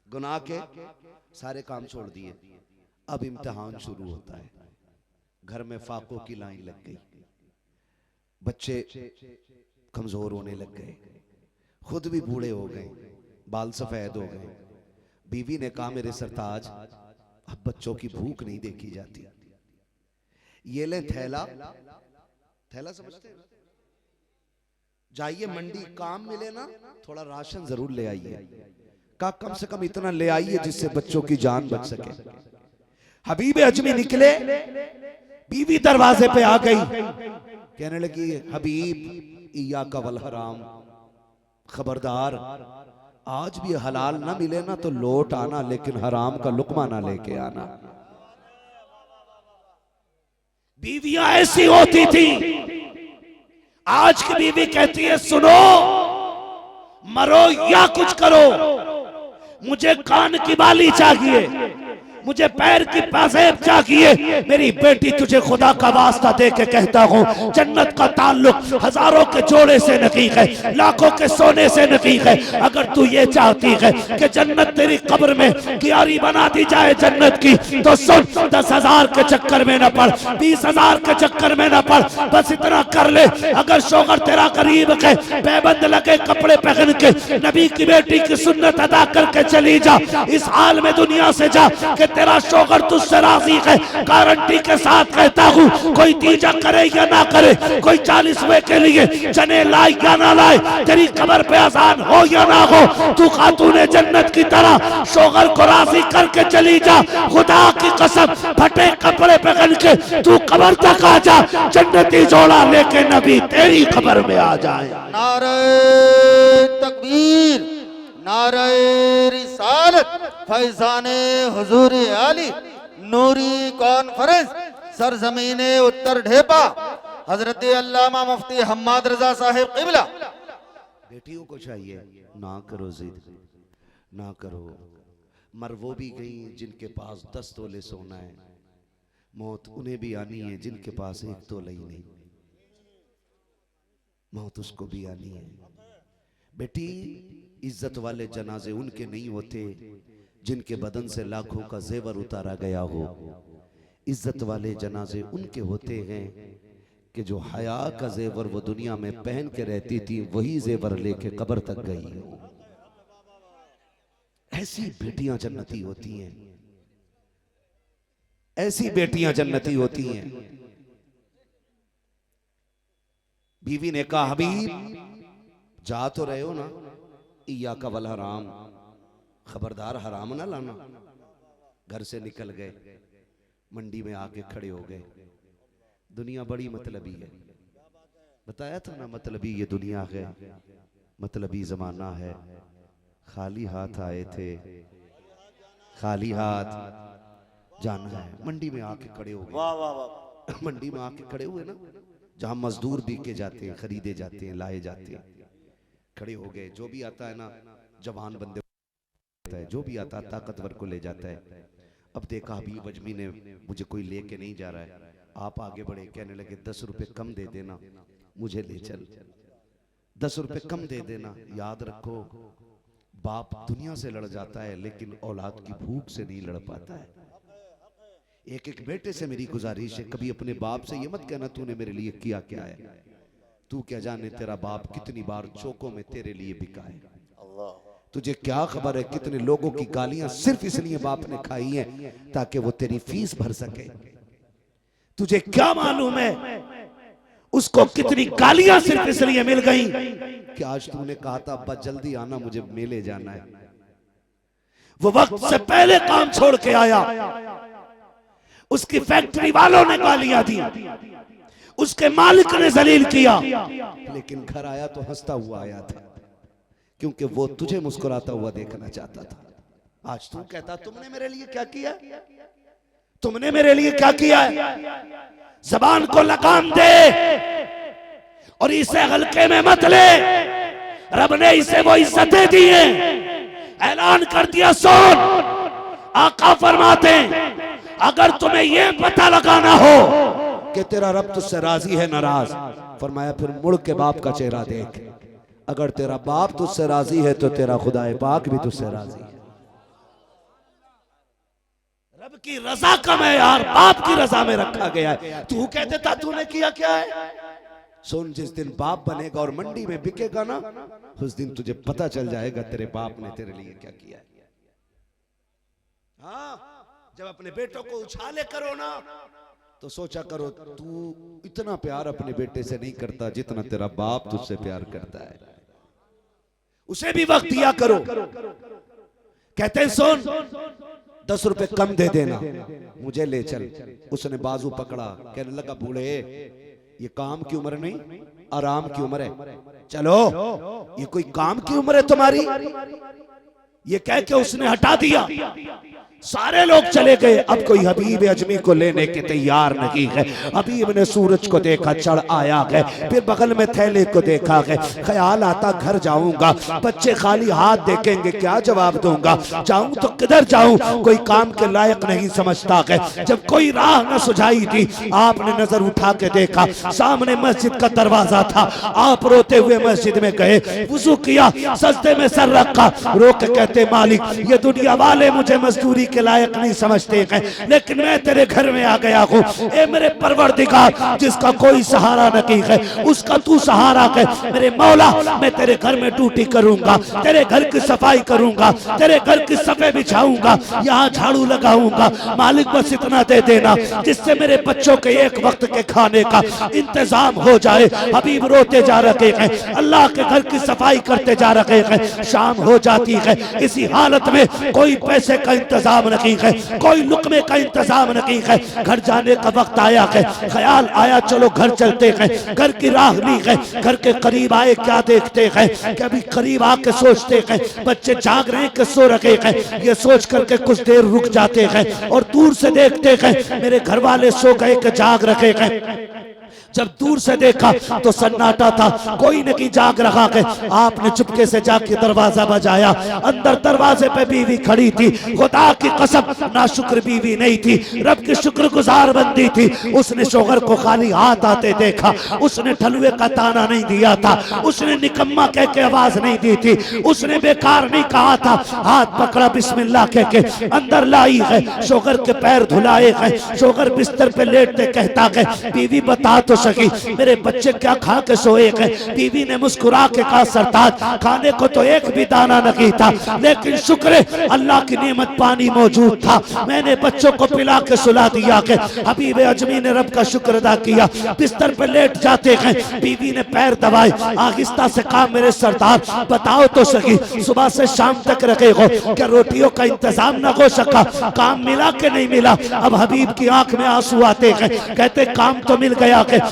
गुनाह के सारे काम छोड़ दिए, अब इम्तिहान शुरू होता है। घर में फाकों की लाइन लग गई, बच्चे कमजोर होने लग गए, खुद भी बूढ़े हो गए, बाल सफेद हो गए। बीवी ने कहा मेरे सरताज अब बच्चों की भूख नहीं देखी जाती, ये ले थैला, थैला समझते हैं, जाइए मंडी, काम मिले ना थोड़ा राशन जरूर ले आइए। का कम से कम इतना ले आइए जिससे बच्चों की जान बच सके। हबीब अजमी निकले, बीवी दरवाजे पे आ गई, कहने लगी हबीब इया का वल हराम, खबरदार आज भी हलाल ना मिले ना तो लौट आना, लेकिन हराम का लुकमा ना लेके आना। बीवियां ऐसी होती थी, आज की बीवी कहती है सुनो, मरो या कुछ करो, मुझे कान की बाली चाहिए, मुझे पैर की पाजेब चाहिए। मेरी बेटी तुझे खुदा का वास्ता दे के कहता हूँ, जन्नत का ताल्लुक हजारों के जोड़े से नहीं है, लाखों के सोने से नहीं है। अगर तू ये चाहती है कि जन्नत तेरी कब्र में क्यारी बना दी जाए जन्नत की, तो सुन, 10,000 के चक्कर में न पड़, 20,000 के चक्कर में न पड़, बस इतना कर ले, अगर शोहर तेरा करीब है, पैबंद लगे कपड़े पहन के नबी की बेटी की सुन्नत अदा करके चली जा, इस हाल में दुनिया से जा कि तेरा शोहर तुझसे राजी है। गारंटी के साथ कहता हूँ, कोई तीजा करे या ना करे, कोई 40वें के लिए चने लाए या ना लाए, तेरी कब्र पे आसान हो या ना हो, तू खातूने जन्नत की तरह शोहर को राजी करके चली जा। खुदा की कसम, फटे कपड़े पहन के तू कब्र तक आ जा, जन्नती जोड़ा लेके नबी तेरी कब्र में आ जाए। नारे तकबीर, नारे रिसालत, फैजाने हुजूर आली, नूरी कॉन्फ्रेंस, सरजमीने उत्तर ढेपा, हजरत अल्लामा मुफ्ती हम्माद रजा साहिब किबला। बेटियों को चाहिए ना करो जिद, ना करो, मर वो भी गई जिनके पास 10 तोले सोना है, मौत उन्हें भी आनी है जिनके पास 1 तोला ही नहीं, मौत उसको भी आनी है। बेटी, इज्जत वाले जनाजे उनके नहीं होते जिनके बदन से लाखों का जेवर उतारा गया हो, इज्जत वाले जनाजे उनके होते हैं कि जो हया का जेवर वो दुनिया में पहन के रहती थी, वही जेवर लेके कब्र तक गई हो। ऐसी बेटियां जन्नती होती हैं, ऐसी बेटियां जन्नती होती हैं। बीवी ने कहा हबीब जा तो रहे हो ना, इया का वल हराम, खबरदार हराम ना लाना। घर से निकल गए, मंडी में आके खड़े हो गए। दुनिया बड़ी मतलबी है, बताया था ना, मतलबी ये दुनिया है, मतलबी जमाना है। खाली हाथ आए थे, खाली हाथ जाना है। मंडी में आके खड़े हो गए, वाह वाह वाह। मंडी में आके खड़े हुए ना, जहां मजदूर बिके जाते हैं, खरीदे जाते हैं, लाए जाते हैं, खड़े हो गए। जो भी आता है ना, जवान बंदे है, जो भी आता ताकतवर को ले जाता है। अब देखा हबीब अजमी ने मुझे कोई लेके नहीं जा रहा है, आप आगे बढ़े, कहने लगे 10 रुपए कम दे देना, मुझे ले चल, 10 रुपए कम दे देना। याद रखो, बाप दुनिया से लड़ जाता है लेकिन औलाद की भूख से नहीं लड़ पाता है। एक एक बेटे से मेरी गुजारिश है, कभी अपने बाप से ये मत कहना तूने मेरे लिए किया क्या है, तू क्या जाने तेरा बाप कितनी बार चौकों में तेरे लिए बिका है। तुझे क्या खबर है कितने लोगों की गालियां सिर्फ इसलिए बाप ने खाई हैं ताकि वो तेरी फीस भर सके। तुझे क्या मालूम है उसको कितनी गालियां सिर्फ इसलिए मिल गई कि आज तूने कहा था अब्बा जल्दी आना, मुझे मेले जाना है। वो वक्त से पहले काम छोड़ के आया, उसकी फैक्ट्री वालों ने गालियां दी, उसके मालिक ने जलील किया, लेकिन घर आया तो हंसता हुआ आया था, क्योंकि वो तुझे मुस्कुराता हुआ देखना चाहता था। आज तू कहता तुमने मेरे लिए क्या किया, तुमने मेरे लिए क्या किया है। जबान को लगाम दे और इसे हल्के में मत ले, रब ने इसे वो इज्जतें दी हैं। ऐलान कर दिया, सुन, आका फरमाते अगर तुम्हें ये पता लगाना हो कि तेरा रब तुझसे राजी है नाराज, फरमाया फिर मुड़ के बाप का चेहरा देख, अगर तेरा बाप तुझसे राजी है तो तेरा खुदाए पाक भी तुझसे राजी है। रब की रजा का मैयार बाप की रजा में रखा गया है। तू कह देता तूने किया क्या है? सुन, जिस दिन बाप बनेगा और मंडी में बिकेगा ना, उस दिन तुझे पता चल जाएगा तेरे बाप ने तेरे लिए क्या किया है। हाँ, जब अपने बेटों को उछाले करो ना, तो सोचा करो तू इतना प्यार अपने बेटे से नहीं करता जितना तेरा बाप तुझसे प्यार करता है। उसे भी वक्त दिया करो। कहते हैं सुन, 10 रुपए कम दे देना, मुझे ले चल। उसने बाजू पकड़ा, कहने लगा बूढ़े, ये काम की उम्र नहीं, आराम की उम्र है। चलो, ये कोई काम की उम्र है तुम्हारी? ये कह के उसने हटा दिया। सारे लोग चले गए। अब कोई हबीब अजमी को लेने के तैयार नहीं है। हबीब ने सूरज को देखा, चढ़ आया है। फिर बगल में थैले को देखा है। ख्याल आता घर जाऊंगा, बच्चे खाली हाथ देखेंगे, क्या जवाब दूंगा? जाऊं तो किधर जाऊं? कोई काम के लायक नहीं समझता है। जब कोई राह न सुझाई थी, आपने नजर उठा के देखा, सामने मस्जिद का दरवाजा था। आप रोते हुए मस्जिद में गए, वुजू किया, सजदे में सर रखा, रो के कहते मालिक, ये दुनिया वाले मुझे मजदूरी के लायक नहीं समझते हैं, लेकिन मैं तेरे घर में आ गया हूँ। ए मेरे परवरदिगार, जिसका कोई सहारा नहीं है, उसका तू सहारा है। मेरे मौला, मैं तेरे घर में ड्यूटी करूंगा, तेरे घर की सफाई करूंगा, तेरे घर की सफे बिछाऊंगा, यहाँ झाड़ू लगाऊंगा। मालिक बस इतना दे देना जिससे मेरे बच्चों के एक वक्त के खाने का इंतजाम हो जाए। हबीब रोते जा रहे हैं, अल्लाह के घर की सफाई करते जा रहे हैं। शाम हो जाती है। इसी हालत में कोई पैसे का इंतजाम नहीं है, कोई लुकमे का इंतजाम नहीं है। घर जाने का वक्त आया है। ख्याल आया चलो घर चलते हैं। घर की राह ली है। घर के करीब आए, क्या देखते हैं? कभी करीब आके सोचते हैं बच्चे जाग रहे हैं कि सो रखे हैं। ये सोच करके कुछ देर रुक जाते हैं और दूर से देखते हैं मेरे घर वाले सो गए कि जाग रखे हैं। जब दूर से देखा तो सन्नाटा था, कोई नहीं जाग रहा है। आपने चुपके से जाके दरवाजा बजाया। अंदर दरवाजे पे बीवी खड़ी थी। खुदा की कसम, नाशुक्र बीवी नहीं थी, रब की शुक्रगुजार बंदी थी। उसने शोहर को खाली हाथ आते देखा। उसने ठलुए का ताना नहीं दिया था, उसने निकम्मा कह के आवाज नहीं दी थी, उसने बेकार नहीं कहा था। हाथ पकड़ा, बिस्मिल्लाह कह के अंदर लाई है। शोहर के पैर धुलाए हैं। शोहर बिस्तर पे लेटते कहता है, बीवी बता तो सकी मेरे बच्चे क्या खा के सोए हैं? बीवी ने मुस्कुरा के कहा, सरताज खाने को तो एक भी दाना नहीं था, लेकिन शुक्र है अल्लाह की नेमत पानी मौजूद था, मैंने बच्चों को पिला के सुला दिया है। हबीब अजमी ने रब का शुक्र अदा किया। बिस्तर पर लेट जाते हैं। बीवी ने पैर दबाए, आहिस्ता से कहा, मेरे सरदार बताओ तो सही, सुबह से शाम तक रखे हो, क्या रोटियों का इंतजाम न हो सका? काम मिला के नहीं मिला? अब हबीब की आंख में आंसू आते हैं। कहते काम तो मिल गया है,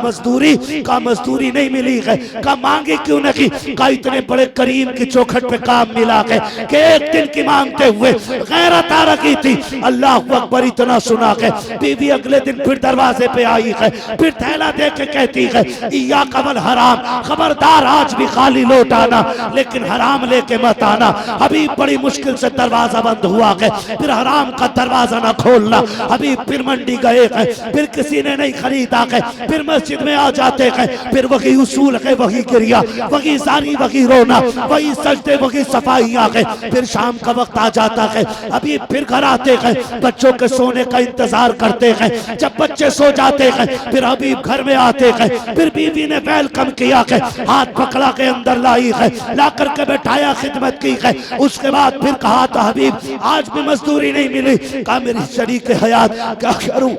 मजदूरी नहीं मिली है। का मांगे क्यों नहीं? का इतने बड़े करीम की चौखट पे काम मिला है कि एक दिन की मांगते हुए गैरत आ रखी थी। अल्लाह अकबर, इतना सुना है। बीवी अगले दिन फिर दरवाजे पे आई है। फिर थैला दे के कहती है, या कबल हराम, खबरदार आज भी खाली लौट आना, लेकिन हराम लेके मत आना। हबीब बड़ी मुश्किल से दरवाजा बंद हुआ है। फिर हराम का दरवाजा ना खोलना। हबीब फिर मंडी गए हैं, फिर किसी ने नहीं खरीदा है। फिर मस्जिद में आ जाते हैं। फिर वही उसूल है, वही क्रिया, वही जारी, वही रोना, वही सजदे, वही सफाई आ गए। फिर शाम का वक्त आ जाता है। अभी फिर घर आते हैं, बच्चों के सोने का इंतजार करते हैं। जब बच्चे सो जाते हैं, फिर हबीब घर में आते हैं। फिर बीवी ने वेलकम किया है, हाथ पकड़ा के अंदर लाई है, ला करके बैठाया, खिदमत की है। उसके बाद फिर कहा था, हबीब आज भी मजदूरी नहीं मिली। कहा मेरी शरीक हयात, क्या करूं?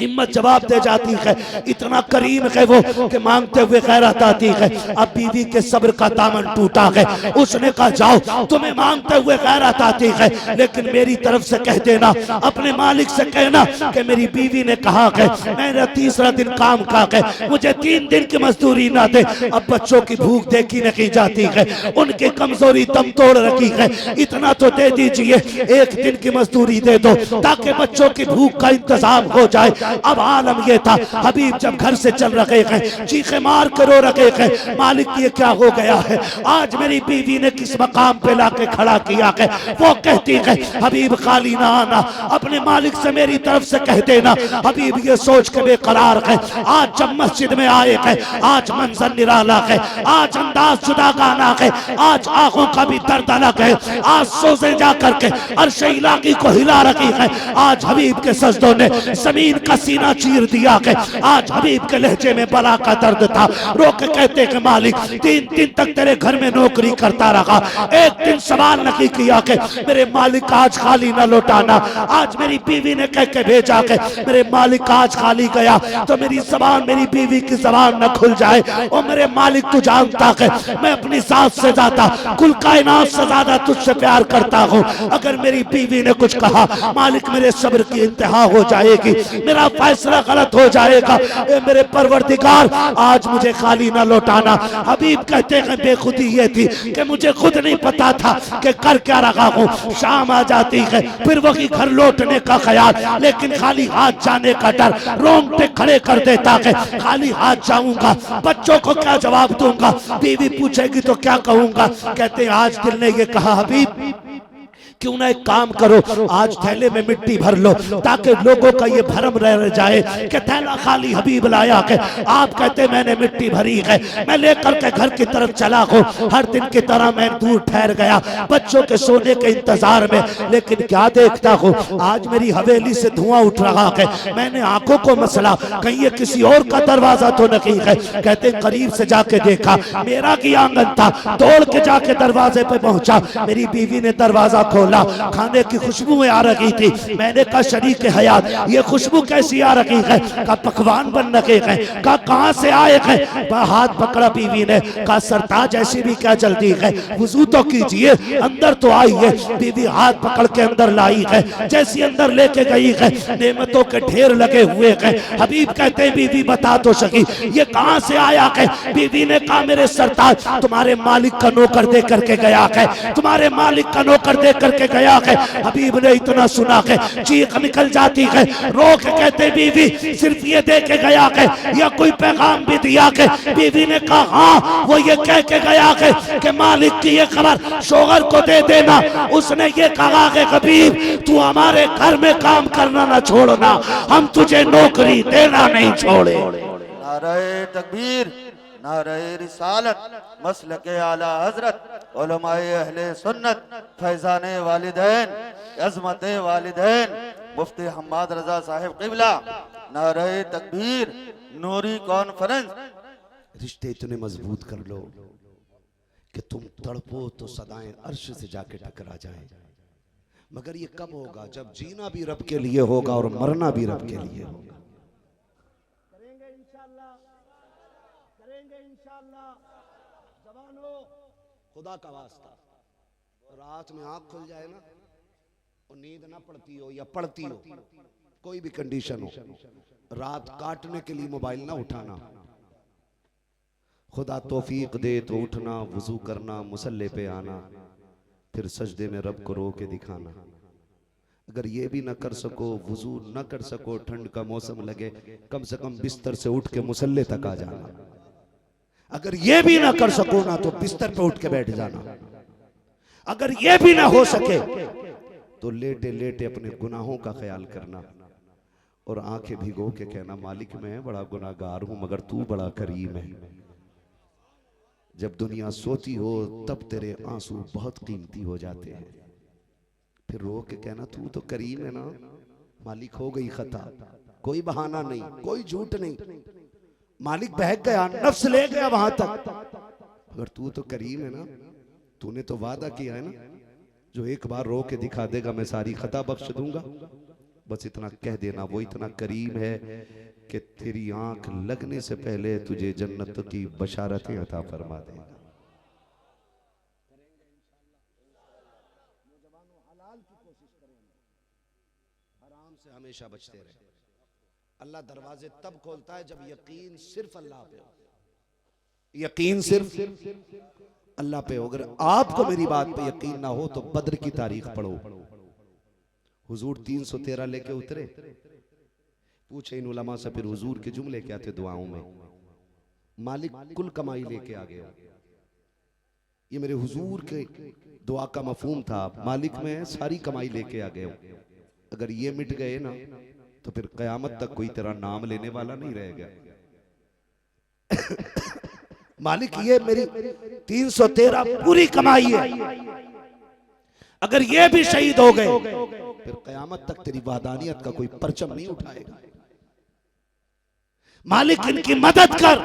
हिम्मत जवाब दे जाती है। इतना करीम है वो कि मांगते हुए खैरात आती है। अब बीवी के सब्र का दामन टूटा है। उसने कहा जाओ, तुम्हें मांगते हुए खैरात आती है, लेकिन मेरी तरफ से कह देना, अपने मालिक से कहना कि मेरी बीवी ने कहा है मेरा तीसरा दिन काम का है, मुझे 3 दिन की मजदूरी ना दे। अब बच्चों की भूख देखी नहीं जाती है, उनकी कमजोरी दम तोड़ रखी है। इतना तो दे दीजिए, 1 दिन की मजदूरी दे दो ताकि बच्चों की भूख का इंतजाम हो जाए। अब आलम ये था, हबीब जब घर से चल रहे हैं, चीखे मार कर रो रहे हैं, मालिक ये क्या हो गया है, आज मेरी बीवी ने किस मकाम पे लाके खड़ा किया है। वो कहती है हबीब खाली ना आना, अपने मालिक से मेरी तरफ से कह देना। हबीब ये सोच के बेकरार है, आज जब मस्जिद में आए हैं, आज मंजर निराला है, आज अंदाज जुदा गाना है, आज आंखों का भी दर्द अलग है, आज सोचे जा करके अर्श इलाकी को हिला रखी है। आज हबीब के सजदों ने जमीन का सीना चीर दिया है। आज हबीब के लहजे में बला का दर्द था। रो के कहते कि मालिक 3 दिन तक तेरे घर में नौकरी करता रहा, एक दिन सवाल नहीं किया कि मेरे मालिक आज खाली न लौटाना। आज मेरी बीवी ने कह के भेजा कि मेरे मालिक आज खाली गया तो मेरी जबान, मेरी बीवी की जबान न खुल जाए। और मेरे मालिक तू जानता है मैं अपनी सास से ज्यादा, कुल कायनात से ज्यादा तुझसे प्यार करता हूँ। अगर मेरी बीवी ने कुछ कहा मालिक मेरे सब्र की इंतहा हो जाएगी, मेरा फैसला गलत हो जाएगा। ए मेरे परवरदिगार आज मुझे खाली ना लौटाना। हबीब कहते हैं बेखुदी ये थी कि मुझे खुद नहीं पता था कि कर क्या रहा हूँ। शाम आ जाती है, फिर वही घर लौटने का ख्याल, लेकिन खाली हाथ जाने का डर रोंगटे खड़े कर देता है। खाली हाथ जाऊंगा, बच्चों को क्या जवाब दूंगा, बीवी पूछेगी तो क्या कहूंगा। कहते हैं आज दिल ने ये कहा हबीब क्यों ना एक काम करो, आज थैले में मिट्टी भर लो ताकि लोगों का ये भरम रह जाए कि थैला खाली हबीब लाया है। आप कहते मैंने मिट्टी भरी है, मैं लेकर के घर की तरफ चला हूँ। हर दिन की तरह मैं दूर ठहर गया बच्चों के सोने के इंतजार में, लेकिन क्या देखता हूँ आज मेरी हवेली से धुआं उठ रहा है। मैंने आंखों को मसला कहीं ये किसी और का दरवाजा तो नहीं है। कहते करीब से जाके देखा मेरा की आंगन था, दौड़ के जाके दरवाजे पे पहुंचा, मेरी बीवी ने दरवाजा खोला, खाने की खुशबू आ रही थी। मैंने कहा शरीक हयात ये खुशबू कैसी आ रही है, कहा पकवान बन रखे हैं, कहा कहां से आए हैं। हाथ पकड़ा बीवी ने, कहा सरताज ऐसी भी क्या जल्दी है, वुजू तो कीजिए, अंदर तो आई है। बीवी हाथ पकड़ के अंदर लाई है, जैसी अंदर लेके गई है नेमतों के ढेर लगे हुए हैं। हबीब कहते बीवी बता तो सकी ये कहां से आया है। बीवी ने कहा मेरे सरताज तुम्हारे मालिक का नौकर दे करके गया है, तुम्हारे मालिक का नौकर दे करके गया है। हबीब ने इतना सुना है चीख निकल जाती है, रो के कहते बीवी सिर्फ ये दे के गया है या कोई पैगाम भी दिया है। बीवी ने कहा हाँ वो ये कह के गया है कि मालिक की ये खबर शोहर को दे देना। उसने ये कहा है हबीब तू हमारे घर में काम करना ना छोड़ना, हम तुझे नौकरी देना नहीं छोड़े। नारे तकबीर, नारे रिसालत, मसलके आला हजरत, उलमाए अहले सुन्नत, फैजाने वालिदैन, अजमते वालिदैन, मुफ्ती हम्माद रजा साहिब क़िबला। नारे तकबीर, नूरी कॉन्फ्रेंस। रिश्ते इतने मजबूत कर लो कि तुम तड़पो तो सदाएं अर्श से जाके टकरा जाए। मगर ये कब होगा, जब जीना भी रब के लिए होगा और मरना भी रब के लिए होगा। खुदा का वास्ता रात में आंख खुल जाए ना और नींद ना पड़ती हो या पड़ती हो, कोई भी कंडीशन हो, रात काटने के लिए मोबाइल ना उठाना। खुदा तौफीक दे तो उठना, वुजू करना, मुसल्ले पे आना, फिर सजदे में रब को रो के दिखाना। अगर ये भी ना कर सको, वुजू ना कर सको, ठंड का मौसम लगे, कम से कम बिस्तर से उठ के मुसल्ले तक आ जाना। अगर ये भी ना कर सको ना तो बिस्तर पे उठ के बैठ जाना। अगर ये भी ना हो सके तो लेटे लेटे अपने गुनाहों का ख्याल करना और आंखें भिगो के कहना मालिक मैं बड़ा गुनाहगार हूं मगर तू बड़ा करीम है। जब दुनिया सोती हो तब तेरे आंसू बहुत कीमती हो जाते हैं, फिर रो के कहना तू तो करीम है ना मालिक, हो गई खता, कोई बहाना नहीं, कोई झूठ नहीं, मालिक बहक गया, नफ्स ले गया वहां तक, अगर तू तो करीम है ना, तूने तो वादा किया है ना जो एक बार रो के दिखा देगा मैं सारी खता बख्श दूंगा। बस इतना कह देना वो इतना करीम है कि तेरी आंख लगने से पहले तुझे जन्नत की बशारतें अता फरमा देगा। हराम से हमेशा बचते रहे। अल्लाह दरवाजे तब खोलता है जब यकीन सिर्फ अल्लाह पे हो, यकीन सिर्फ अल्लाह पे हो। अगर आपको मेरी बात पे यकीन ना हो तो बद्र की तारीख पढ़ो। हुजूर 313 लेके उतरे, पूछे इन उलमा से फिर हुजूर के जुमले क्या थे दुआओं में? मालिक कुल कमाई लेके आ गया। ये मेरे हुजूर के दुआ का मफहूम था। मालिक में सारी कमाई लेके आ गए। अगर ये मिट गए ना तो फिर कयामत तक कोई तेरा नाम लेने वाला नहीं रहेगा। मालिक ये मेरी 313 पूरी कमाई है, अगर ये भी शहीद हो गए फिर कयामत तक तेरी वादानियत का कोई परचम नहीं उठाएगा। मालिक इनकी मदद कर।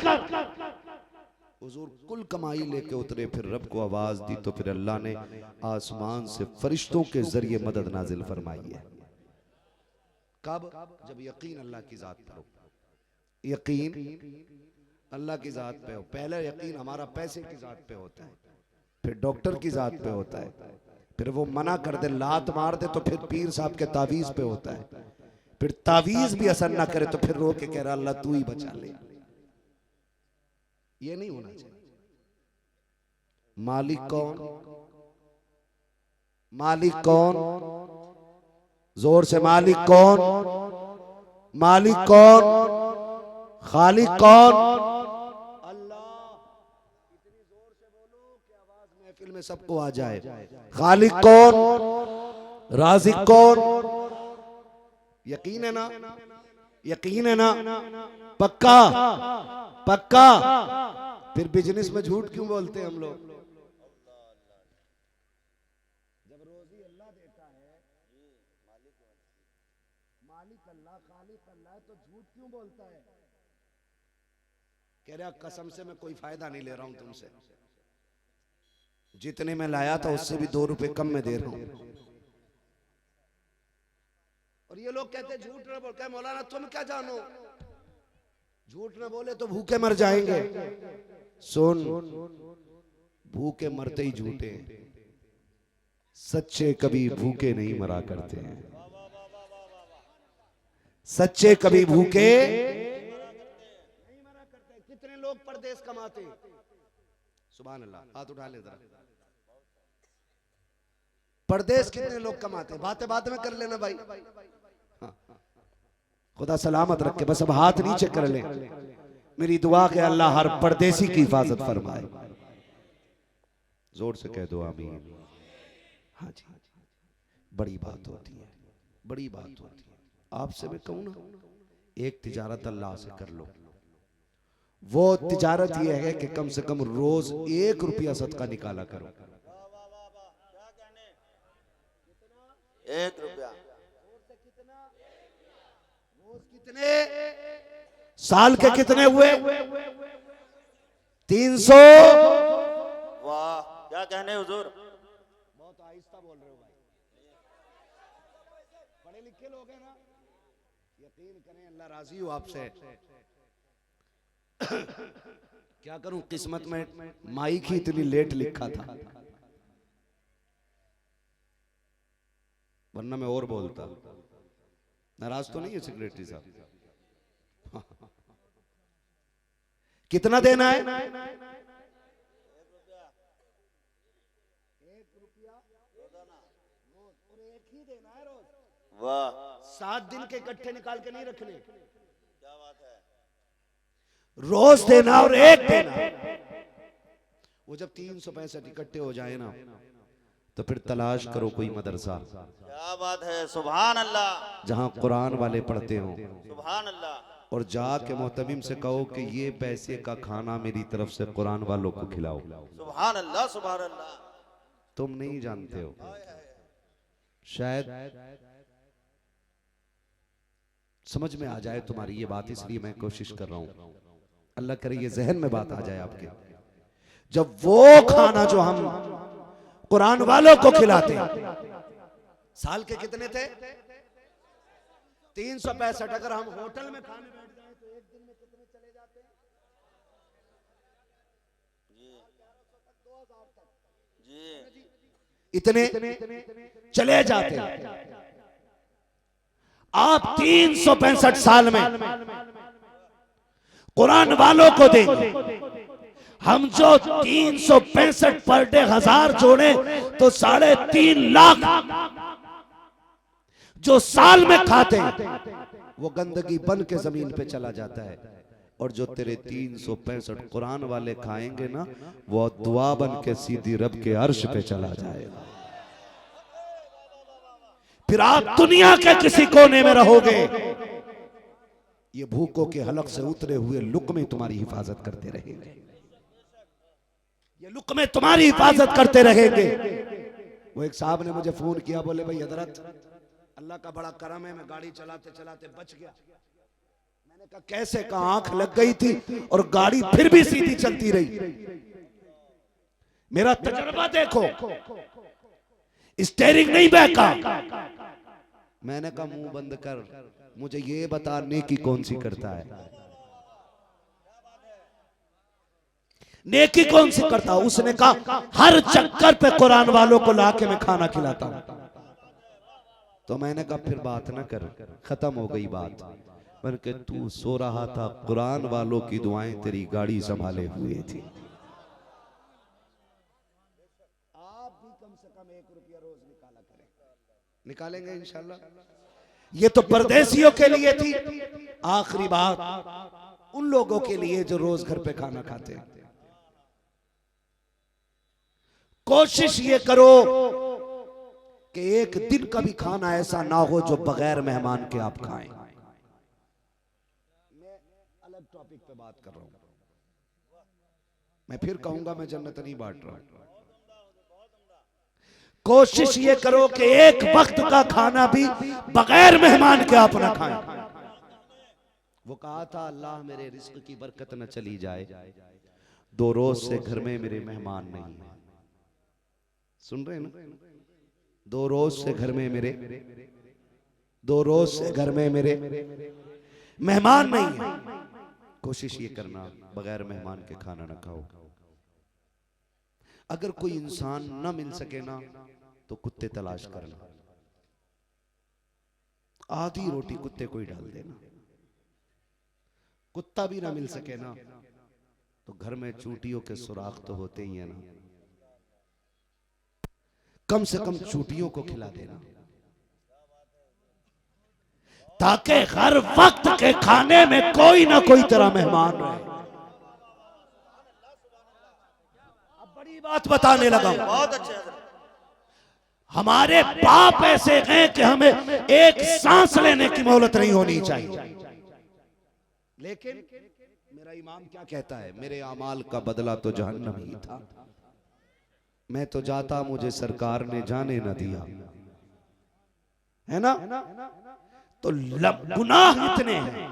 हुजूर कुल कमाई लेके उतरे, फिर रब को आवाज दी तो फिर अल्लाह ने आसमान से फरिश्तों के जरिए मदद नाजिल फरमाई है। कब? जब यकीन अल्लाह की जात पर हो। यकीन अल्लाह की जात पे हो। पहले यकीन हमारा पैसे की जात पे होता है, फिर डॉक्टर की जात पे होता है, फिर वो मना कर दे, लात मार दे तो फिर पीर साहब के तावीज पे होता है, फिर तावीज भी असर ना करे तो फिर रो के कह रहा अल्लाह तू ही बचा ले। ये नहीं होना चाहिए। मालिक कौन? मालिक कौन? जोर से मालिक कौन? मालिक कौन? खालिक कौन? अल्लाह। इतनी जोर से बोलो कि आवाज महफिल में सबको आ जाए। खालिक कौन? राज़िक कौन? यकीन है ना? यकीन है ना? पक्का? पक्का? फिर बिजनेस में झूठ क्यों बोलते हैं हम लोग? जब रोजी अल्लाह देता है, मालिक अल्लाह, खालिक अल्लाह, तो झूठ क्यों बोलता है? कह रहा कसम से मैं कोई फायदा नहीं ले रहा हूं तुमसे, जितने में लाया था उससे भी 2 रुपए कम में दे रहा हूं। और ये लोग कहते झूठ न बोल। कहे मौलाना तुम क्या जानो, झूठ न बोले तो भूखे मर जाएंगे। सुन, भूखे मरते ही झूठे, सच्चे कभी भूखे नहीं मरा करते हैं। सच्चे कभी भूखे नहीं मरा करते। कितने लोग परदेश कमाते? सुभान अल्लाह, हाथ उठा ले जरा। परदेश कितने लोग कमाते? बातें बाद में कर लेना भाई। हाँ। खुदा सलामत रखे, बस अब हाथ नीचे कर ले। मेरी दुआ के अल्लाह हर परदेसी की हिफाजत फरमाए। जोर से कह दो आमीन। हाँ जी, बड़ी बात होती है, बड़ी बात होती है। आपसे मैं कहूं ना, एक तिजारत अल्लाह से कर लो। वो तिजारत ये है कि कम से कम रोज 1 रुपया सदका निकाला करो। 1 रुपया कितने? साल के कितने हुए? 300। वाह, क्या कहने हुजूर। बहुत आहिस्ता बोल रहे हो भाई, पढ़े लिखे लोग हैं ना। यकीन करें अल्लाह राजी हो आपसे। क्या करूं, किस्मत में माइक ही इतनी लेट लिखा था, वरना मैं और बोलता। नाराज तो नहीं है सेक्रेटरी साहब? कितना देना है? 1 रुपया रोजाना, और 1 ही देना है रोज। वाह, 7 दिन के इकट्ठे निकाल के नहीं रखने, क्या बात है। रोज देना और 1 देना। वो जब 365 इकट्ठे हो जाए ना तो फिर तलाश करो कोई मदरसा, क्या बात है, सुभान अल्लाह, जहां कुरान वाले पढ़ते हो, सुभान अल्लाह। और जाके मोहतमिम से कहो कि ये पैसे का खाना मेरी तरफ से कुरान वालों को खिलाओ। सुभान अल्लाह, सुभान अल्लाह। तुम नहीं जानते हो, शायद समझ में आ जाए तुम्हारी ये बात, इसलिए मैं कोशिश कर रहा हूं। अल्लाह करे ये जहन में बात आ जाए आपके। जब वो खाना जो हम कुरान वालों को खिलाते, साल के कितने थे? 365। अगर हम होटल में खाने बैठ जाए तो 1 दिन में कितने चले जाते हैं? जी, इतने चले जाते हैं। आप 365 साल में कुरान वालों को देंगे। हम जो 365 पर डे 1000 जोड़े तो 3.5 लाख जो साल में खाते वो गंदगी बन के जमीन पे चला जाता है, और जो तेरे 365 कुरान वाले खाएंगे ना, वो दुआ बन के सीधी रब के अर्श पे चला जाएगा। फिर आप दुनिया के किसी कोने में रहोगे, ये भूखों के हलक से उतरे हुए लुक़्मे तुम्हारी हिफाजत करते रहेंगे, ये लुक़्मे तुम्हारी हिफाजत करते रहेंगे। वो एक साहब ने मुझे फोन किया, बोले भाई हजरत अल्लाह का बड़ा करम है, मैं गाड़ी चलाते चलाते बच गया। मैंने कहा कैसे? कहा आंख लग गई थी और गाड़ी फिर भी सीधी चलती रही। मेरा तजुर्बा देखो, स्टीयरिंग नहीं बहका। मैंने कहा मुंह बंद कर, मुझे ये बता नेकी कौन सी करता है, नेकी कौन सी करता? उसने कहा हर चक्कर पे कुरान वालों को लाके मैं खाना खिलाता हूं। तो मैंने कहा फिर बात ना कर, खत्म हो गई बात। मैंने कहा तू सो रहा था, कुरान वालों की दुआएं तेरी गाड़ी संभाले हुए थी। आप भी कम से कम 1 रुपया रोज निकाला करें, निकालेंगे इंशाल्लाह। ये तो परदेसियों के लिए थी। आखिरी बात उन लोगों के लिए जो रोज घर पे खाना खाते हैं, कोशिश ये करो कि एक दिन का भी खाना ऐसा ना हो जो बगैर मेहमान के आप खाएं। मैं अलग टॉपिक पे बात कर रहा हूं, मैं फिर कहूंगा मैं जन्नत नहीं बांट रहा हूं। कोशिश ये करो कि एक वक्त का खाना भी बगैर मेहमान के आप ना खाएं। वो कहा था अल्लाह मेरे रिस्क की बरकत न चली जाए, 2 रोज से घर में मेरे मेहमान नहीं है। सुन रहे हैं ना? 2 रोज से घर में मेरे 2 रोज से घर में मेरे मेहमान नहीं है। कोशिश ये करना बगैर मेहमान के खाना ना खाओ। अगर कोई इंसान ना मिल सके ना तो कुत्ते तलाश करना, आधी रोटी कुत्ते को ही डाल देना। कुत्ता भी ना मिल सके ना तो घर में चूटियों के सुराख तो होते ही है ना, कम से कम चूटियों को खिला देना, ताकि हर वक्त के खाने में कोई ना कोई तरह मेहमान रहे। अब बड़ी बात बताने लगा हूं। बहुत अच्छे हजरत। हमारे बाप ऐसे हैं कि हमें एक सांस लेने की मोहलत नहीं होनी चाहिए, लेकिन मेरा इमाम क्या कहता है, मेरे अमाल का बदला तो जहन्नम ही था। मैं तो जाता मुझे सरकार ने जाने न दिया, है ना? तो गुनाह इतने हैं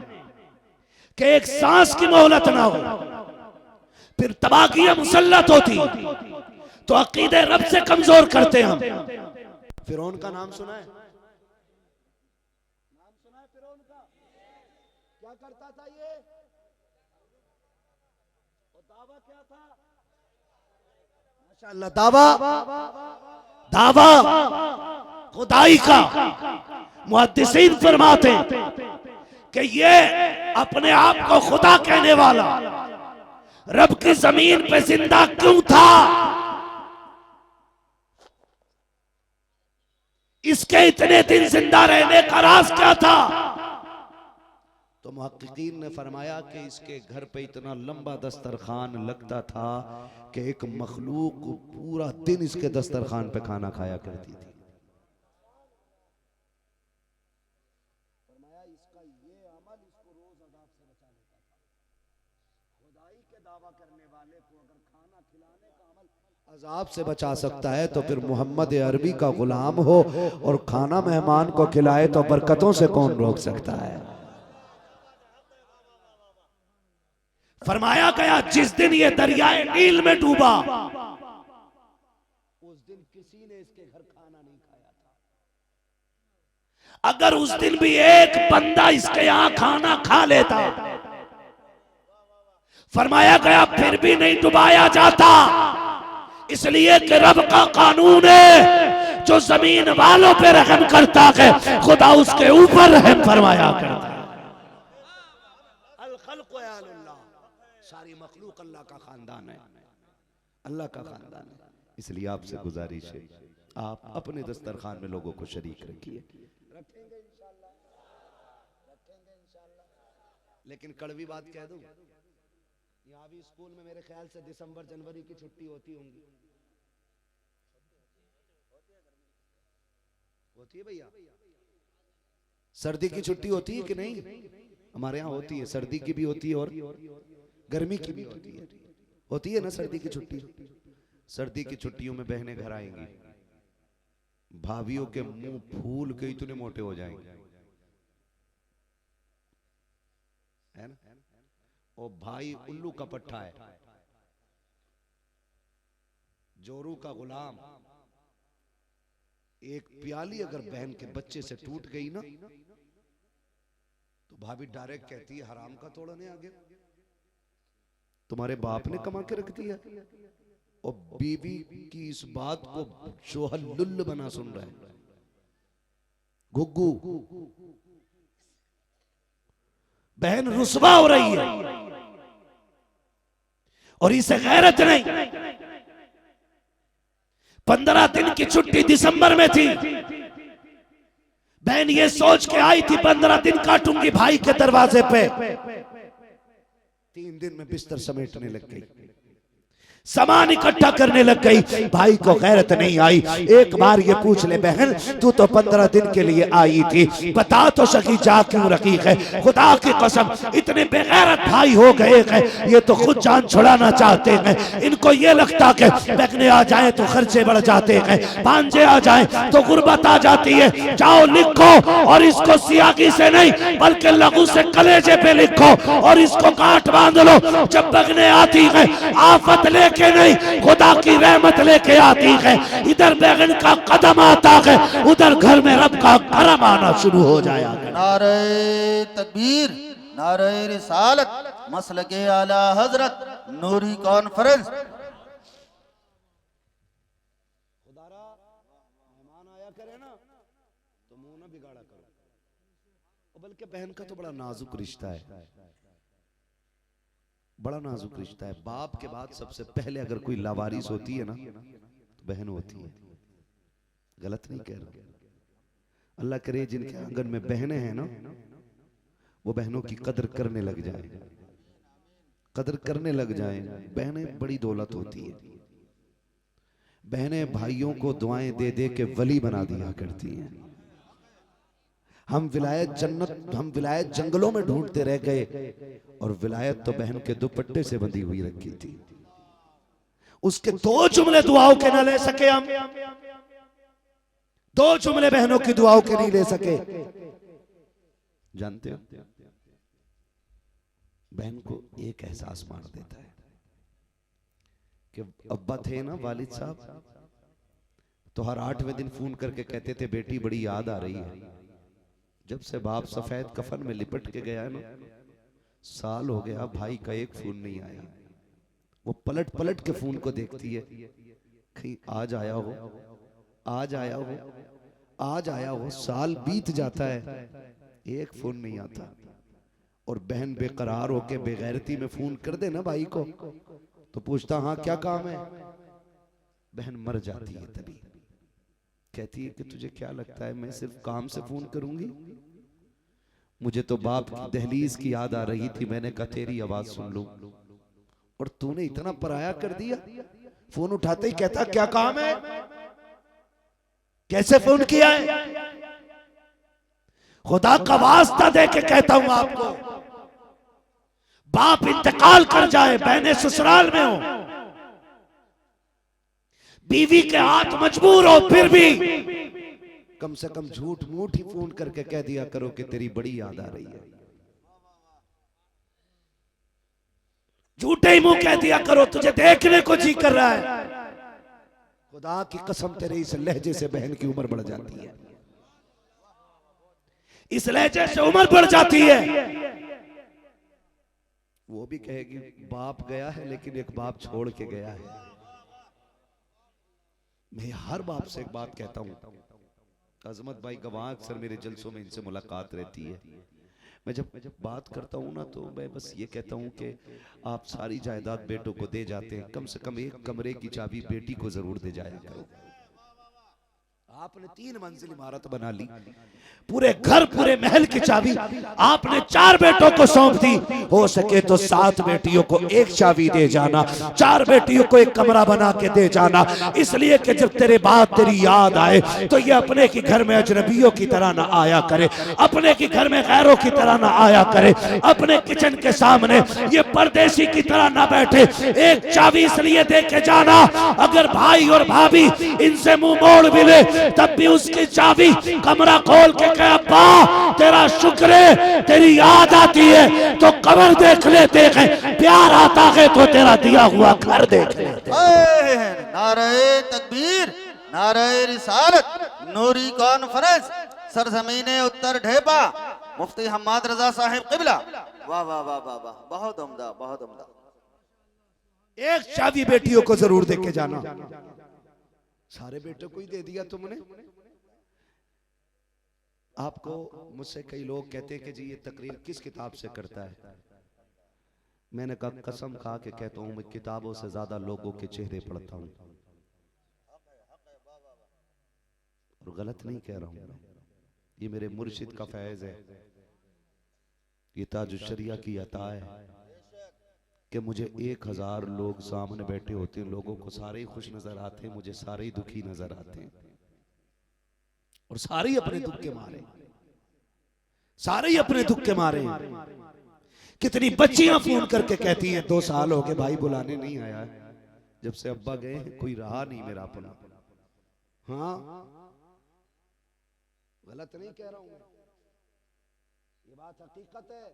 कि एक सांस की मोहलत ना हो, फिर तबागियां मुसल्लत होती, तो अकीदे रब से कमजोर करते हम। फिरौन का नाम सुना है? नाम सुना है फिरौन का? क्या करता था ये? और दावा क्या था? माशाअल्लाह, दावा खुदाई का। मुहद्दिसीन फरमाते कि ये अपने आप को खुदा कहने वाला रब की जमीन पे जिंदा क्यों था? इसके इतने दिन जिंदा रहने का राज क्या था? तो मुहक्किकीन ने फरमाया कि इसके घर पे इतना लंबा दस्तरखान लगता था कि एक मखलूक पूरा दिन इसके दस्तरखान पे खाना खाया करती थी। फरमाया इसका ये अमल इसको रोज अजाब से बचा लेता था। खुदाई के दावा करने वाले को अगर खाना खिलाने का अमल अजाब से बचा सकता है तो फिर मोहम्मद अरबी का गुलाम हो और खाना मेहमान को खिलाए तो बरकतों से कौन रोक सकता है? फरमाया गया जिस दिन ये दरियाए नील में डूबा उस दिन किसी ने इसके घर खाना नहीं खाया था। अगर उस दिन भी एक बंदा इसके यहां खाना खा लेता, फरमाया गया फिर भी नहीं डुबाया जाता, इसलिए कि रब का कानून है जो जमीन वालों पे रहम करता है खुदा उसके ऊपर रहम फरमाया करता है। सारी मखलूक अल्लाह का खानदान है, अल्लाह का खानदान है। इसलिए आपसे गुजारिश है आप अपने दस्तरखान में लोगों को शरीक रखिए। रखेंगे इंशाल्लाह, रखेंगे इंशाल्लाह। लेकिन कड़वी बात कह दूं, यहाँ भी स्कूल में मेरे ख्याल से दिसंबर जनवरी की छुट्टी होती होंगी, होती है भैया? सर्दी की छुट्टी होती है कि नहीं? हमारे यहाँ होती है, सर्दी की भी होती है और गर्मी की भी होती है ना सर्दी की छुट्टी। सर्दी की छुट्टियों में बहनें घर आएंगी, भाभियों के मुंह फूल के इतने मोटे हो जाएंगे, है ना? और भाई उल्लू का पट्टा है, जोरू का गुलाम। एक प्याली अगर बहन के बच्चे से टूट गई ना तो भाभी डायरेक्ट कहती है हराम का तोड़ने आ गया, तुम्हारे बाप ने कमा के रख दिया। और बीवी की इस बात को शोहर लुल्ल बना सुन रहा है, गुग्गू। बहन रुसवा हो रही है और इसे गैरत नहीं। 15 दिन की छुट्टी दिसंबर में थी, बहन ये सोच के आई थी 15 दिन काटूंगी भाई के दरवाजे पे। 3 दिन में बिस्तर समेटने लग गई, सामान इकट्ठा करने लग गई। भाई को गैरत नहीं आई। एक बार ये पूछ ले बहन, तू तो 15 दिन के लिए आई थी, बता तो सकी जा क्यों रखी है? खुदा की कसम इतने बेगैरत भाई हो गए हैं, ये तो खुद जान छुड़ाना चाहते हैं। इनको ये लगता कि बहने आ जाए तो खर्चे बढ़ जाते हैं, भांजे आ जाए तो गुर्बत आ जाती है। जाओ लिखो, और इसको सियागी से नहीं बल्कि लघु से कलेजे पे लिखो और इसको गांठ बांध लो। जब बहने आती है आफत ले के नहीं, खुदा की रहमत लेके आती है। इधर बैगन का कदम आता है, उधर घर में रब का करम आना शुरू हो जाएगा। नारे तकबीर, नारे रिसालत, मसलके आला हजरत, नूरी कॉन्फ्रेंस। खुदारा मेहमान आया करे ना तो मुंह ना बिगाड़ा करो। बल्कि बहन का तो बड़ा नाजुक रिश्ता है, बड़ा नाजुक रिश्ता है। बाप के बाद सबसे पहले अगर कोई लावारिस होती है ना तो बहन होती है। गलत नहीं कह रहा। अल्लाह करे जिनके आंगन में बहनें हैं ना वो बहनों की कदर करने लग जाए, कदर करने लग जाए। बहनें बड़ी दौलत होती है। बहनें भाइयों को दुआएं दे दे के वली बना दिया करती हैं। हम विलायत जन्नत, हम विलायत जंगलों में ढूंढते रह गए और विलायत तो बहन के दुपट्टे से बंधी हुई रखी थी। उसके 2 जुमले दुआओं के ना ले सके हम, 2 जुमले बहनों की दुआओं के नहीं ले सके। जानते हो बहन को एक एहसास मार देता है कि अब्बा थे ना वालिद साहब, तो हर 8वें दिन फोन करके कहते थे बेटी बड़ी याद आ रही है। जब से बाप सफेद कफन में लिपट के गया है ना, साल हो गया भाई का एक फोन नहीं आया। वो पलट पलट के फोन को देखती है, कहीं आज आया हो, आज आया हो, आज आया हो। साल बीत जाता है, एक फोन नहीं आता। और बहन बेकरार होके बेगैरती में फोन कर दे ना भाई को तो पूछता हाँ क्या काम है। बहन मर जाती है तभी। कहती है कि तुझे क्या लगता है मैं सिर्फ काम से फोन करूंगी? मुझे तो बाप की दहलीज की याद आ रही थी, मैंने कहा तेरी आवाज सुन लूं, और तूने इतना पराया कर दिया। फोन उठाते ही कहता क्या काम है, कैसे फोन किया है? खुदा का वास्ता दे के कहता हूं आपको, बाप इंतकाल कर जाए, बहनें ससुराल में हो, बीवी के हाथ मजबूर हो, फिर भी कम से कम झूठ मूठ ही फोन करके कह दिया करो कि तेरी बड़ी याद आ रही है। झूठे ही मुंह कह दिया करो तुझे देखने को जी कर रहा है। खुदा की कसम तेरे इस लहजे से बहन की उम्र बढ़ जाती है, इस लहजे से उम्र बढ़ जाती है। वो भी कहेगी बाप गया है लेकिन एक बाप छोड़ के गया है। मैं हर बाप से एक बात कहता हूं, अजमत भाई गवाह अक्सर मेरे जलसों में इनसे मुलाकात रहती है। मैं जब बात करता हूं ना तो मैं बस ये कहता हूं कि आप सारी जायदाद बेटों को दे जाते हैं, कम से कम एक कमरे की चाबी बेटी को जरूर दे जाया करो। आपने 3 मंजिल इमारत बना ली, पूरे घर पूरे महल की चाबी आपने 4 बेटों को सौंप दी। हो सके तो 7 बेटियों को एक चाबी दे जाना, 4 बेटियों को एक कमरा बना के दे जाना, इसलिए कि जब तेरे बाद तेरी याद आए तो ये अपने के घर में अजनबियों की तरह ना आया करे, अपने के घर में गैरों की तरह ना आया करे, अपने किचन के सामने ये परदेसी की तरह ना बैठे। एक चाबी इसलिए दे के जाना, अगर भाई और भाभी इनसे मुंह मोड़ मिले तब भी उसकी चाबी कमरा खोल के कहे अब्बा तेरा शुक्र है, तेरी याद आती है तो कब्र देख लेते हैं, प्यार आता है तो तेरा दिया हुआ घर देख लेते हैं। नारे तकबीर, नारे रिसालत, नूरी कॉन्फ्रेंस, सरजमीने उत्तर ढेपा, मुफ्ती हम्माद रजा साहिब किबला। वाह वाह वाह वाह वाह, बहुत उम्दा, बहुत उम्दा। एक चाबी बेटियों को जरूर दे के जाना। सारे बेटों को ही दे दिया तुमने। आपको मुझसे कई लोग कहते हैं कि जी ये तकरीर किस किताब से करता है। मैंने कहा कसम खा के कहता हूं, मैं किताबों से ज्यादा लोगों के चेहरे पढ़ता हूं, और गलत नहीं कह रहा हूं, ये मेरे मुर्शिद का फैज है, ये ताजुश्शरिया की अता है कि मुझे 1000 लोग सामने बैठे होते हैं, लोगों को सारे ही खुश नजर आते हैं, मुझे सारे ही दुखी नजर आते हैं, और सारे ही अपने दुख के मारे, सारे ही अपने दुख के मारे। कितनी बच्चियां फोन करके कहती हैं 2 साल हो गए भाई बुलाने नहीं आया है, जब से अब्बा गए कोई रहा नहीं मेरा अपना। हाँ गलत नहीं कह रहा हूं, ये बात हकीकत है।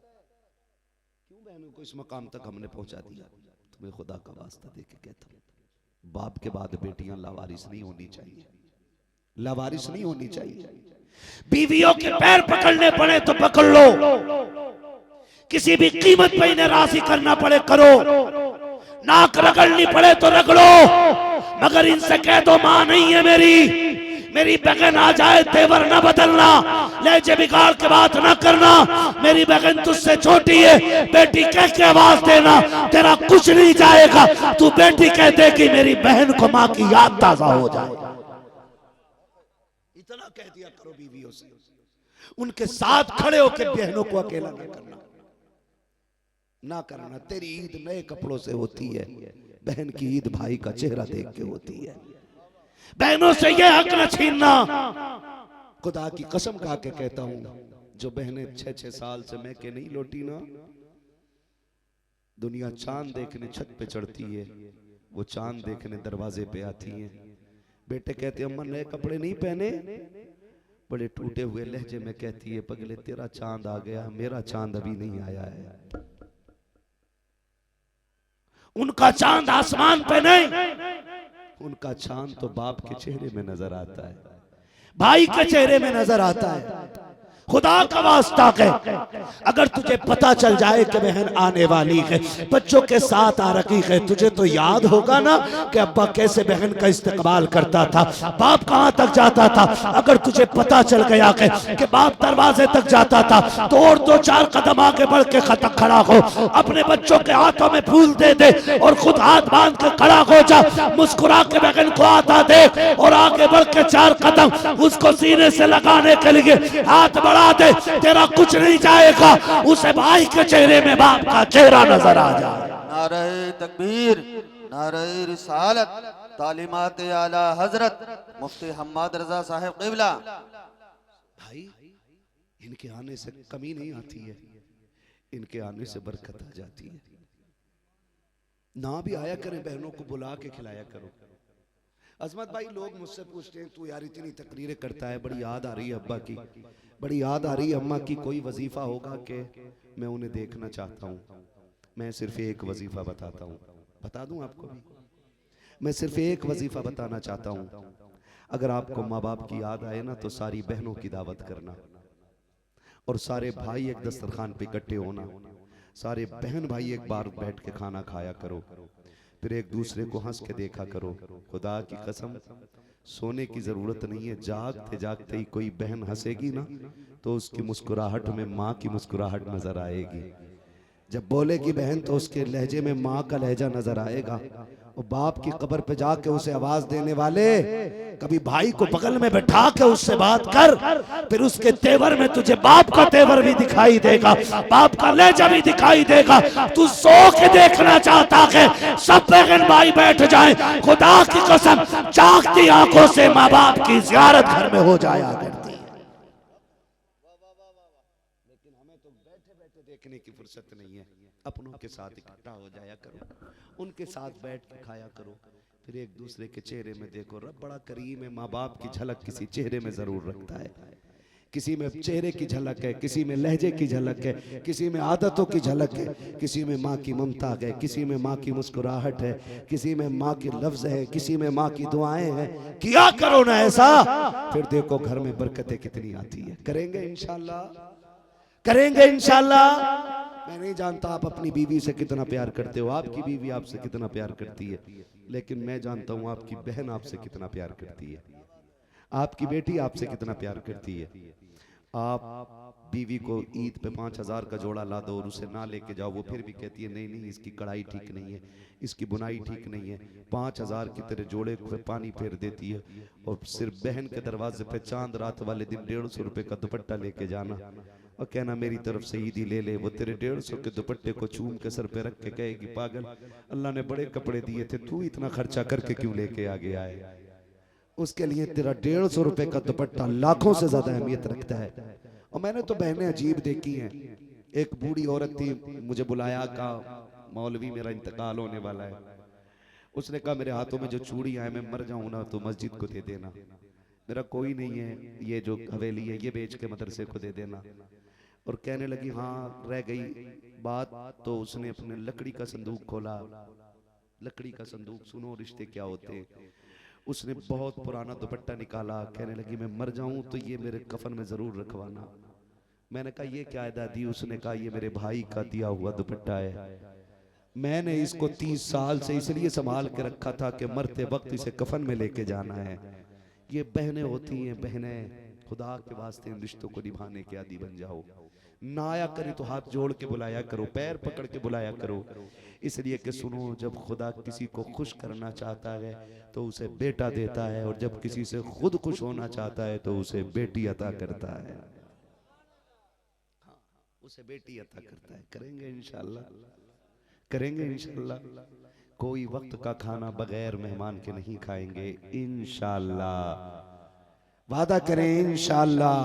क्यों बहनों को इस मकाम तक हमने पहुंचा दिया? तुम्हें खुदा का वास्ता दे के कहता हूं, बाप के बाद बेटियां लावारिस नहीं होनी चाहिए, लावारिस नहीं होनी चाहिए। बीवियों के पैर पकड़ने पड़े तो पकड़ लो, किसी भी कीमत पे इन्हें राजी करना पड़े करो, नाक रगड़नी पड़े तो रगड़ो, मगर इनसे कह दो मां नहीं है मेरी बहन आ जाए तेवर न बदलना, लहजे बिगाड़ के बात न करना, मेरी बहन तुझसे छोटी है, बेटी कह के आवाज देना, तेरा कुछ नहीं जाएगा, तू बेटी कह दे कि मेरी बहन को मां की याद ताजा हो जाए। इतना कह दिया करो बीवियों से, उनके साथ खड़े होकर बहनों को अकेला न करना, ना करना। तेरी ईद नए कपड़ों से होती है, बहन की ईद भाई का चेहरा देख के होती है। बहनों से यह हक न छीनना। खुदा की कसम खा के कहता हूं, जो बहनें 6-6 साल से मैं के नहीं लौटी ना, दुनिया चांद देखने छत पे चढ़ती है, वो चांद देखने दरवाजे पे आती है। बेटे कहते अम्मा नए कपड़े नहीं पहने, बड़े टूटे हुए लहजे में कहती है पगले तेरा चांद आ गया, मेरा चांद अभी नहीं आया है। उनका चांद आसमान पे नहीं, उनका चांद तो बाप के चेहरे में नजर आता है, भाई के चेहरे में नजर आता है। खुदा का वास्ता है, अगर तुझे पता चल जाए कि बहन आने वाली है, बच्चों के साथ आ रखी है, तुझे तो याद होगा ना कि अब्बा कैसे बहन का इस्तेमाल करता था, बाप कहां तक जाता था। अगर तुझे पता चल गया कि बाप दरवाजे तक जाता था, तो और 2-4 कदम आगे बढ़ के खड़ा हो, अपने बच्चों के हाथों में फूल दे दे और खुद हाथ बांध के खड़ा हो जा, मुस्कुरा के बहन को आता दे और आगे बढ़ के 4 कदम उसको सीने से लगाने के लिए हाथ बढ़ा दे, तेरा कुछ नहीं जाएगा, उसे भाई के चेहरे में बाप का चेहरा नजर आ जाए। नारे तकबीर, नारे रिसालत, तालीमात आला हजरत मुफ्ती हम्माद रजा साहिब किबला। भाई इनके आने से कमी नहीं आती है, इनके आने से बरकत आ जाती है। ना भी आया करें, बहनों को बुला के खिलाया करो। अजमत भाई लोग मुझसे पूछते हैं तू यार इतनी तकरीरें करता है, बड़ी याद आ रही है अब्बा की, बड़ी याद आ रही है अम्मा की, कोई वजीफा होगा कि मैं उन्हें देखना चाहता हूँ। मैं सिर्फ एक वजीफा बताता हूँ, बता दूं आपको भी, मैं सिर्फ एक वजीफा बताना चाहता हूँ। अगर आपको माँ बाप की याद आए ना तो सारी बहनों की दावत करना, और सारे भाई एक दस्तरखान पे इकट्ठे होना, सारे बहन भाई एक बार बैठ के खाना खाया करो, फिर एक दूसरे को हंस के देखा करो। खुदा की कसम सोने की जरूरत नहीं है, जागते जागते ही कोई बहन हंसेगी ना तो उसकी मुस्कुराहट में माँ की मुस्कुराहट नजर आएगी। जब बोलेगी बहन तो उसके लहजे में माँ का लहजा नजर आएगा, और बाप की कब्र पे जाके उसे आवाज देने वाले, कभी भाई को बगल में बैठा के उससे बात कर, फिर उसके तेवर में तुझे बाप का तेवर भी दिखाई देगा, बाप का लहजा भी दिखाई देगा। तू सो के देखना चाहता है सब बहन भाई बैठ जाए, खुदा की कसम जागती आंखों से माँ बाप की जियारत घर में हो जाया करती है। लेकिन हमें तो बैठे बैठे देखने की फुर्सत नहीं है। अपनों के साथ इकट्ठा हो जाया करो, उनके साथ बैठ के खाया करो, फिर एक दूसरे के चेहरे में देखो। रब बड़ा करीम है, माँ बाप की झलक किसी चेहरे में जरूर रखता है। किसी में चेहरे की झलक है, किसी में लहजे की झलक है, किसी में आदतों की झलक है, किसी में माँ की ममता है, किसी में माँ की मुस्कुराहट है, किसी में माँ के लफ्ज है, किसी में माँ की दुआएं हैं। किया करो ना ऐसा, फिर देखो घर में बरकतें कितनी आती है। करेंगे इंशाल्लाह, करेंगे इंशाल्लाह। मैं नहीं जानता आप अपनी बीवी से कितना प्यार करते हो, आपकी बीवी आपसे कितना प्यार करती है, लेकिन मैं जानता हूं आपकी बहन आपसे कितना प्यार करती है, आपकी बेटी आपसे कितना प्यार करती है। आप बीवी को ईद पे 5,000 का जोड़ा ला दो और उसे ना लेके जाओ, वो फिर भी कहती है नहीं नहीं इसकी कढ़ाई ठीक नहीं है, इसकी बुनाई ठीक नहीं है। 5,000 की तेरे जोड़े पे पानी फेर देती है, और सिर्फ बहन के दरवाजे पे चांद रात वाले दिन 150 रुपए का दुपट्टा लेके जाना और कहना मेरी तरफ से ईदी ले ले। वो तेरे 150 के दुपट्टे को चूम के सर पे रख के कहेगी पागल, अल्लाह ने बड़े कपड़े दिए थे, तू इतना खर्चा करके क्यों लेके आ गया है। उसके लिए तेरा 150 रुपए का दुपट्टा लाखों से ज्यादा अहमियत रखता है। और मैंने तो बहनें अजीब देखी हैं। एक बूढ़ी औरत थी, मुझे बुलाया, कहा मौलवी मेरा इंतकाल होने वाला है। उसने कहा मेरे हाथों में जो चूड़ियां हैं, मैं मर जाऊं ना तो मस्जिद को दे देना, मेरा कोई नहीं है, ये जो हवेली है ये बेच के मदरसे को दे देना। और कहने लगी हाँ रह गई बात, तो उसने अपने लकड़ी का संदूक खोला, लकड़ी का संदूक, सुनो रिश्ते क्या होते हैं। उसने बहुत पुराना दुपट्टा निकाला, कहने लगी मैं मर जाऊं तो ये मेरे कफन में जरूर रखवाना। मैंने कहा ये क्या है दादी। उसने कहा ये मेरे भाई का दिया हुआ दुपट्टा है, मैंने इसको 30 साल से इसलिए संभाल के रखा था कि मरते वक्त इसे कफन में लेके जाना है। ये बहनें होती हैं, बहनें खुदा के वास्ते इन रिश्तों को निभाने के आदी बन जाओ। ना आया करे तो हाथ जोड़ के बुलाया करो, पैर पकड़ के बुलाया करो, इसलिए कि सुनो जब खुदा किसी को खुश करना चाहता है तो उसे बेटा देता है, और जब किसी से खुद खुश होना चाहता है तो उसे बेटी अता करता है। हाँ, उसे बेटी अता करता है। करेंगे इंशाल्लाह, करेंगे इंशाल्लाह। कोई वक्त का खाना बगैर मेहमान के नहीं खाएंगे इंशाल्लाह, वादा करें इंशाल्लाह।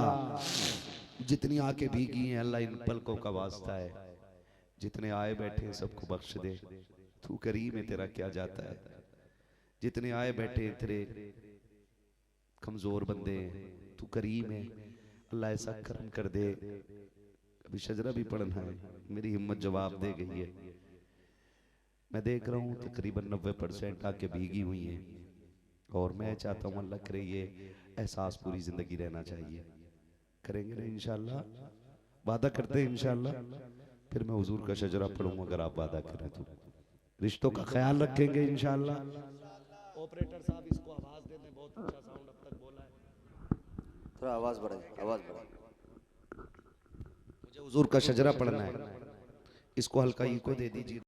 जितनी आंखें भीगी हैं अल्लाह इन पलकों का वास्ता है, जितने आए बैठे सबको बख्श दे, तू करीम है तेरा क्या जाता है। जितने आए बैठे तेरे कमजोर बंदे हैं, तू करीम है, अल्लाह ऐसा करम कर दे। अभी शजरा भी पढ़ना है, मेरी हिम्मत जवाब दे गई है। मैं देख रहा हूँ तकरीबन 90% आके भीगी हुई हैं, और मैं चाहता हूँ अल्लाह करे ये एहसास पूरी जिंदगी रहना चाहिए। करेंगे ना इंशाल्लाह, वादा करते हैं इंशाल्लाह। फिर मैं हुजूर का शजरा पढ़ूंगा अगर आप वादा करें तो। रिश्तों का ख्याल रखेंगे इंशाल्लाह। ऑपरेटर साहब इसको आवाज दे दें, बहुत अच्छा साउंड अब तक बोला है, थोड़ा आवाज बढ़ाइए, आवाज बढ़ाइए। मुझे हुजूर का शजरा पढ़ना है, इसको हल्का इको दे दीजिए।